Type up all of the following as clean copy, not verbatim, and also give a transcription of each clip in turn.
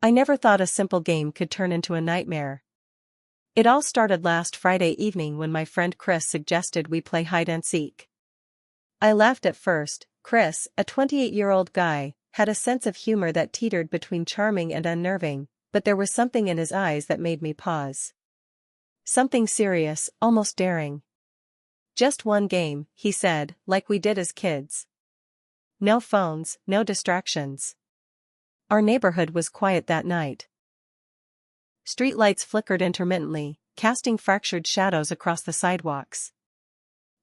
I never thought a simple game could turn into a nightmare. It all started last Friday evening when my friend Chris suggested we play hide and seek. I laughed at first. Chris, a 28-year-old guy, had a sense of humor that teetered between charming and unnerving, but there was something in his eyes that made me pause. Something serious, almost daring. "Just one game," he said, like we did as kids. "No phones, no distractions." Our neighborhood was quiet that night. Streetlights flickered intermittently, casting fractured shadows across the sidewalks.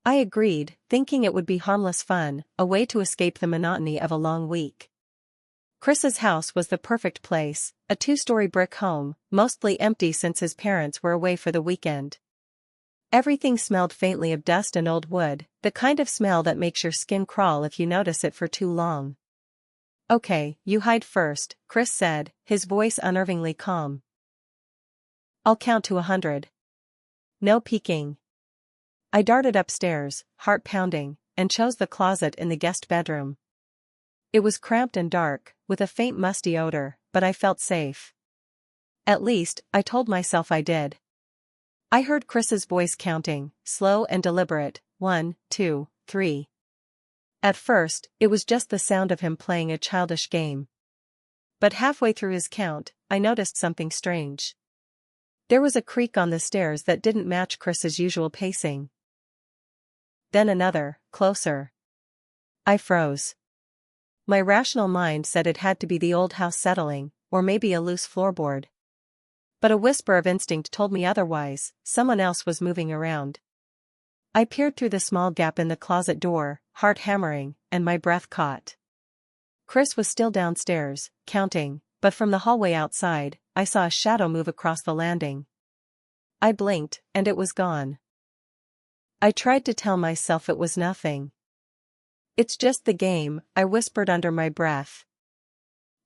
I agreed, thinking it would be harmless fun, a way to escape the monotony of a long week. Chris's house was the perfect place, a 2-story brick home, mostly empty since his parents were away for the weekend. Everything smelled faintly of dust and old wood, the kind of smell that makes your skin crawl if you notice it for too long. "Okay, you hide first," Chris said, his voice unnervingly calm. "I'll count to 100. No peeking." I darted upstairs, heart pounding, and chose the closet in the guest bedroom. It was cramped and dark, with a faint musty odor, but I felt safe. At least, I told myself I did. I heard Chris's voice counting, slow and deliberate, 1, 2, 3. At first, it was just the sound of him playing a childish game. But halfway through his count, I noticed something strange. There was a creak on the stairs that didn't match Chris's usual pacing. Then another, closer. I froze. My rational mind said it had to be the old house settling, or maybe a loose floorboard. But a whisper of instinct told me otherwise. Someone else was moving around. I peered through the small gap in the closet door, heart hammering, and my breath caught. Chris was still downstairs, counting, but from the hallway outside, I saw a shadow move across the landing. I blinked, and it was gone. I tried to tell myself it was nothing. "It's just the game," I whispered under my breath.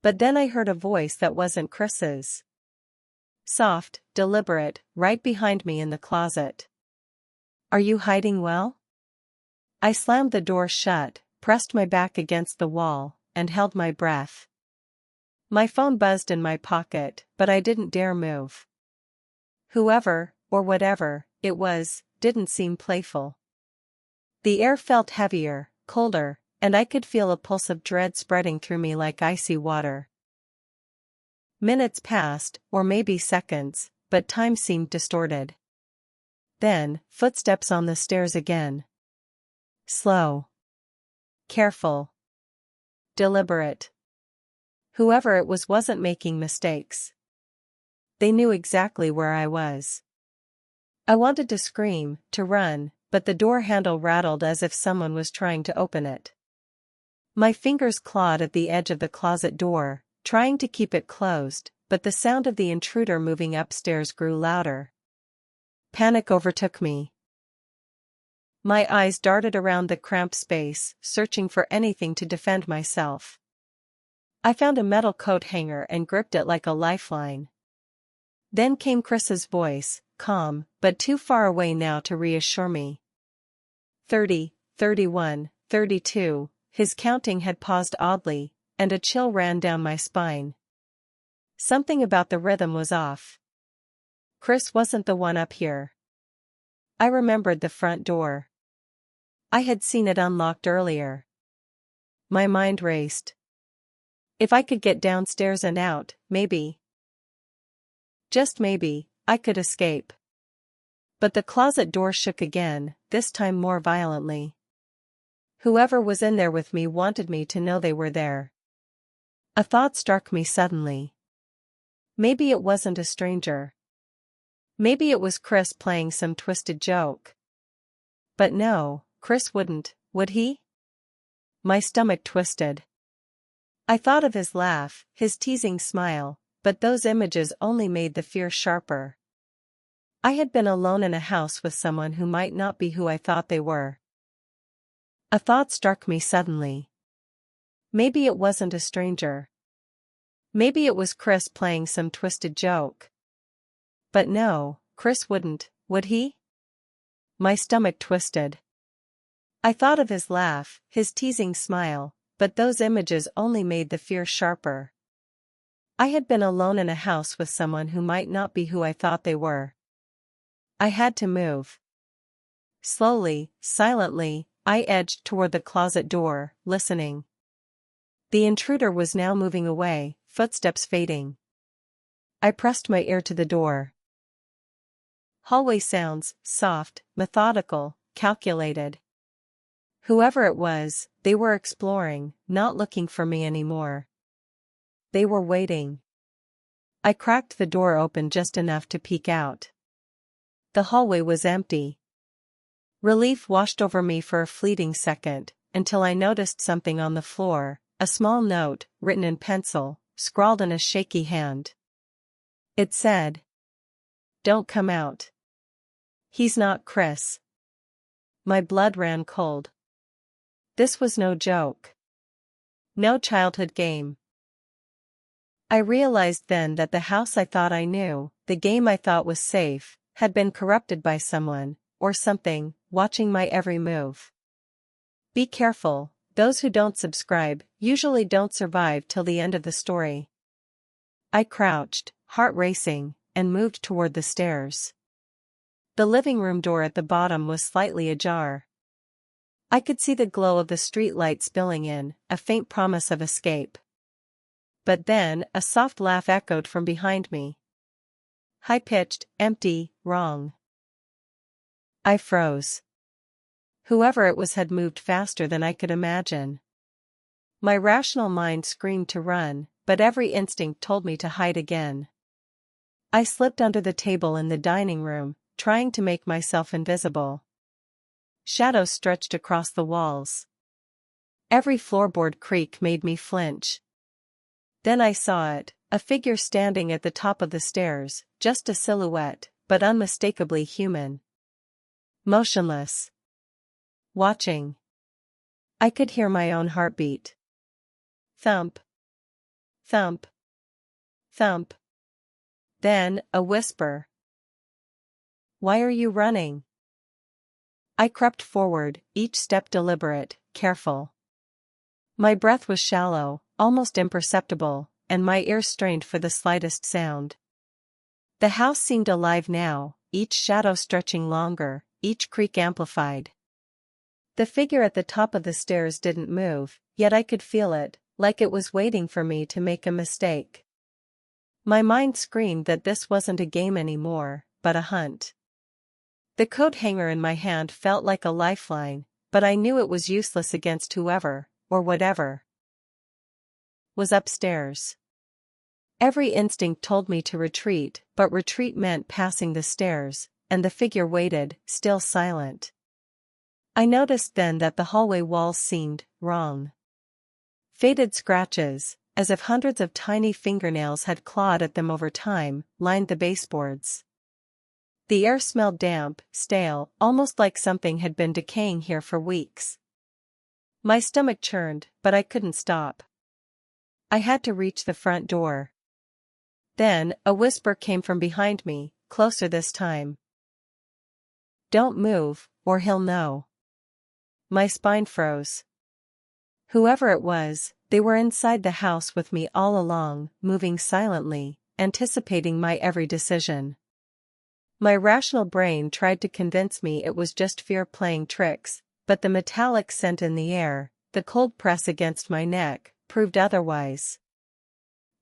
But then I heard a voice that wasn't Chris's. Soft, deliberate, right behind me in the closet. "Are you hiding well?" I slammed the door shut, pressed my back against the wall, and held my breath. My phone buzzed in my pocket, but I didn't dare move. Whoever, or whatever, it was, didn't seem playful. The air felt heavier, colder, and I could feel a pulse of dread spreading through me like icy water. Minutes passed, or maybe seconds, but time seemed distorted. Then, footsteps on the stairs again. Slow. Careful. Deliberate. Whoever it was wasn't making mistakes. They knew exactly where I was. I wanted to scream, to run, but the door handle rattled as if someone was trying to open it. My fingers clawed at the edge of the closet door, trying to keep it closed, but the sound of the intruder moving upstairs grew louder. Panic overtook me. My eyes darted around the cramped space, searching for anything to defend myself. I found a metal coat hanger and gripped it like a lifeline. Then came Chris's voice, calm, but too far away now to reassure me. 30, 31, 32, his counting had paused oddly, and a chill ran down my spine. Something about the rhythm was off. Chris wasn't the one up here. I remembered the front door. I had seen it unlocked earlier. My mind raced. If I could get downstairs and out, maybe. Just maybe, I could escape. But the closet door shook again, this time more violently. Whoever was in there with me wanted me to know they were there. A thought struck me suddenly. Maybe it wasn't a stranger. Maybe it was Chris playing some twisted joke. But no, Chris wouldn't, would he? My stomach twisted. I thought of his laugh, his teasing smile, but those images only made the fear sharper. I had been alone in a house with someone who might not be who I thought they were. A thought struck me suddenly. Maybe it wasn't a stranger. Maybe it was Chris playing some twisted joke. But no, Chris wouldn't, would he? My stomach twisted. I thought of his laugh, his teasing smile, but those images only made the fear sharper. I had been alone in a house with someone who might not be who I thought they were. I had to move. Slowly, silently, I edged toward the closet door, listening. The intruder was now moving away, footsteps fading. I pressed my ear to the door. Hallway sounds, soft, methodical, calculated. Whoever it was, they were exploring, not looking for me anymore. They were waiting. I cracked the door open just enough to peek out. The hallway was empty. Relief washed over me for a fleeting second, until I noticed something on the floor, a small note, written in pencil, scrawled in a shaky hand. It said, "Don't come out. He's not Chris." My blood ran cold. This was no joke. No childhood game. I realized then that the house I thought I knew, the game I thought was safe, had been corrupted by someone, or something, watching my every move. Be careful, those who don't subscribe usually don't survive till the end of the story. I crouched, heart racing, and moved toward the stairs. The living room door at the bottom was slightly ajar. I could see the glow of the street light spilling in, a faint promise of escape. But then, a soft laugh echoed from behind me. High-pitched, empty, wrong. I froze. Whoever it was had moved faster than I could imagine. My rational mind screamed to run, but every instinct told me to hide again. I slipped under the table in the dining room, trying to make myself invisible. Shadows stretched across the walls. Every floorboard creak made me flinch. Then I saw it, a figure standing at the top of the stairs, just a silhouette, but unmistakably human. Motionless. Watching. I could hear my own heartbeat. Thump. Thump. Thump. Then, a whisper. "Why are you running?" I crept forward, each step deliberate, careful. My breath was shallow, almost imperceptible, and my ears strained for the slightest sound. The house seemed alive now, each shadow stretching longer, each creak amplified. The figure at the top of the stairs didn't move, yet I could feel it, like it was waiting for me to make a mistake. My mind screamed that this wasn't a game anymore, but a hunt. The coat hanger in my hand felt like a lifeline, but I knew it was useless against whoever, or whatever, was upstairs. Every instinct told me to retreat, but retreat meant passing the stairs, and the figure waited, still silent. I noticed then that the hallway walls seemed wrong. Faded scratches, as if hundreds of tiny fingernails had clawed at them over time, lined the baseboards. The air smelled damp, stale, almost like something had been decaying here for weeks. My stomach churned, but I couldn't stop. I had to reach the front door. Then, a whisper came from behind me, closer this time. "Don't move, or he'll know." My spine froze. Whoever it was, they were inside the house with me all along, moving silently, anticipating my every decision. My rational brain tried to convince me it was just fear playing tricks, but the metallic scent in the air, the cold press against my neck, proved otherwise.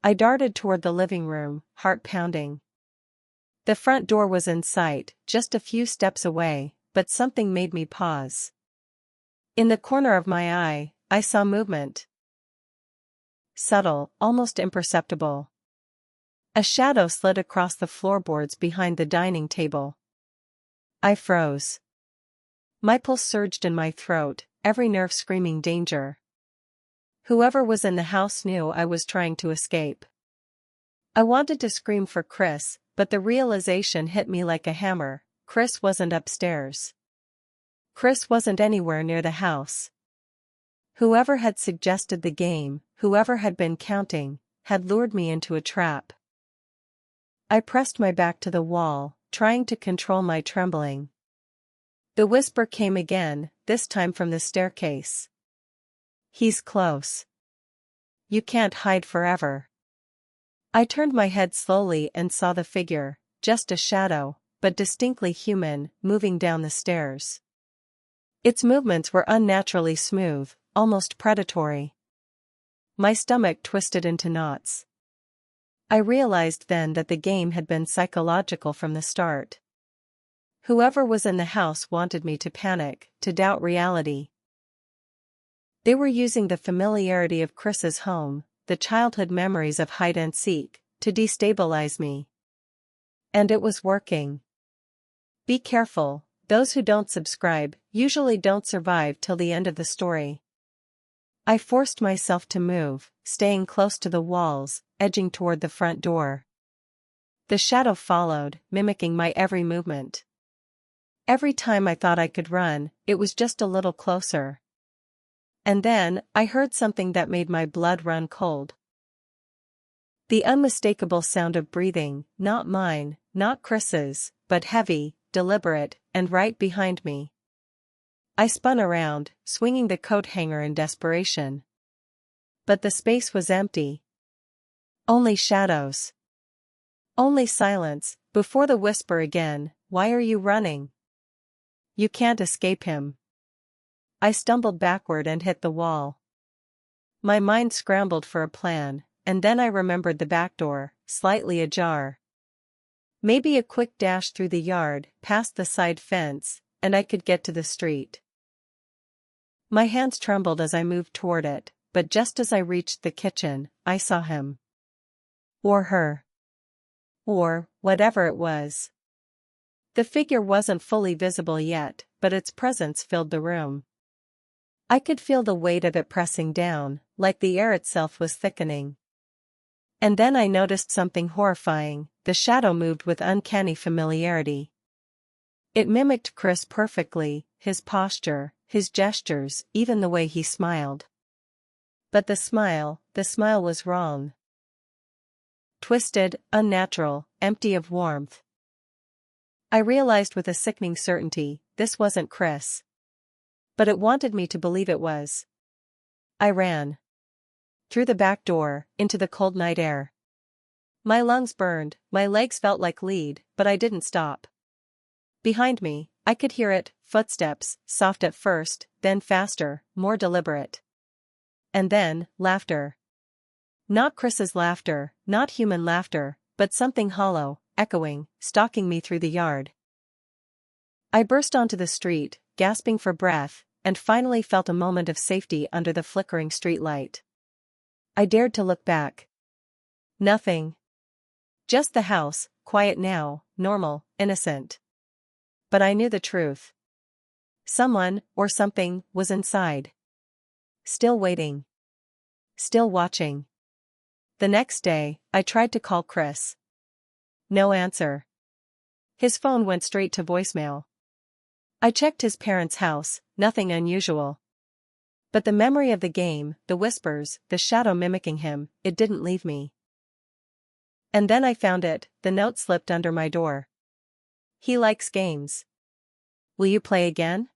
I darted toward the living room, heart pounding. The front door was in sight, just a few steps away, but something made me pause. In the corner of my eye, I saw movement. Subtle, almost imperceptible. A shadow slid across the floorboards behind the dining table. I froze. My pulse surged in my throat, every nerve screaming danger. Whoever was in the house knew I was trying to escape. I wanted to scream for Chris, but the realization hit me like a hammer. Chris wasn't upstairs. Chris wasn't anywhere near the house. Whoever had suggested the game, whoever had been counting, had lured me into a trap. I pressed my back to the wall, trying to control my trembling. The whisper came again, this time from the staircase. "He's close. You can't hide forever." I turned my head slowly and saw the figure, just a shadow, but distinctly human, moving down the stairs. Its movements were unnaturally smooth, almost predatory. My stomach twisted into knots. I realized then that the game had been psychological from the start. Whoever was in the house wanted me to panic, to doubt reality. They were using the familiarity of Chris's home, the childhood memories of hide and seek, to destabilize me. And it was working. Be careful, those who don't subscribe usually don't survive till the end of the story. I forced myself to move, staying close to the walls, edging toward the front door. The shadow followed, mimicking my every movement. Every time I thought I could run, it was just a little closer. And then, I heard something that made my blood run cold. The unmistakable sound of breathing, not mine, not Chris's, but heavy, deliberate, and right behind me. I spun around, swinging the coat hanger in desperation. But the space was empty. Only shadows. Only silence, before the whisper again, "Why are you running? You can't escape him." I stumbled backward and hit the wall. My mind scrambled for a plan, and then I remembered the back door, slightly ajar. Maybe a quick dash through the yard, past the side fence, and I could get to the street. My hands trembled as I moved toward it, but just as I reached the kitchen, I saw him. Or her. Or, whatever it was. The figure wasn't fully visible yet, but its presence filled the room. I could feel the weight of it pressing down, like the air itself was thickening. And then I noticed something horrifying. The shadow moved with uncanny familiarity. It mimicked Chris perfectly, his posture, his gestures, even the way he smiled. But the smile was wrong. Twisted, unnatural, empty of warmth. I realized with a sickening certainty, this wasn't Chris. But it wanted me to believe it was. I ran. Through the back door, into the cold night air. My lungs burned, my legs felt like lead, but I didn't stop. Behind me, I could hear it, footsteps, soft at first, then faster, more deliberate. And then, laughter. Not Chris's laughter, not human laughter, but something hollow, echoing, stalking me through the yard. I burst onto the street, gasping for breath, and finally felt a moment of safety under the flickering streetlight. I dared to look back. Nothing. Just the house, quiet now, normal, innocent. But I knew the truth. Someone, or something, was inside. Still waiting. Still watching. The next day, I tried to call Chris. No answer. His phone went straight to voicemail. I checked his parents' house, nothing unusual. But the memory of the game, the whispers, the shadow mimicking him, it didn't leave me. And then I found it, the note slipped under my door. He likes games. Will you play again?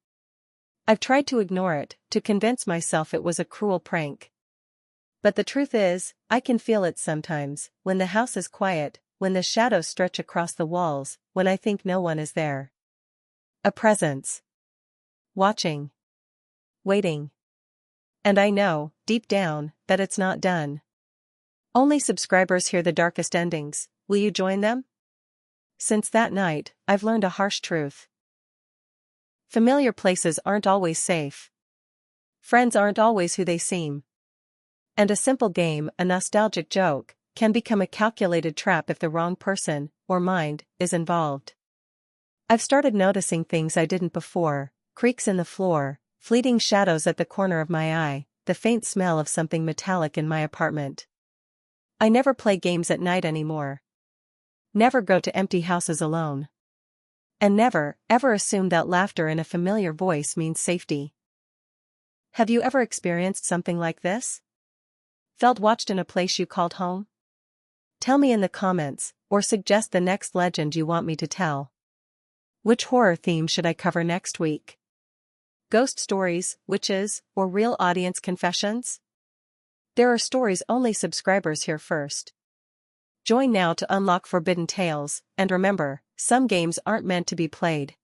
I've tried to ignore it, to convince myself it was a cruel prank. But the truth is, I can feel it sometimes, when the house is quiet, when the shadows stretch across the walls, when I think no one is there. A presence. Watching. Waiting. And I know, deep down, that it's not done. Only subscribers hear the darkest endings. Will you join them? Since that night, I've learned a harsh truth. Familiar places aren't always safe. Friends aren't always who they seem. And a simple game, a nostalgic joke, can become a calculated trap if the wrong person, or mind, is involved. I've started noticing things I didn't before, creaks in the floor, fleeting shadows at the corner of my eye, the faint smell of something metallic in my apartment. I never play games at night anymore. Never go to empty houses alone. And never, ever assume that laughter in a familiar voice means safety. Have you ever experienced something like this? Felt watched in a place you called home? Tell me in the comments, or suggest the next legend you want me to tell. Which horror theme should I cover next week? Ghost stories, witches, or real audience confessions? There are stories only subscribers hear first. Join now to unlock forbidden tales, and remember, some games aren't meant to be played.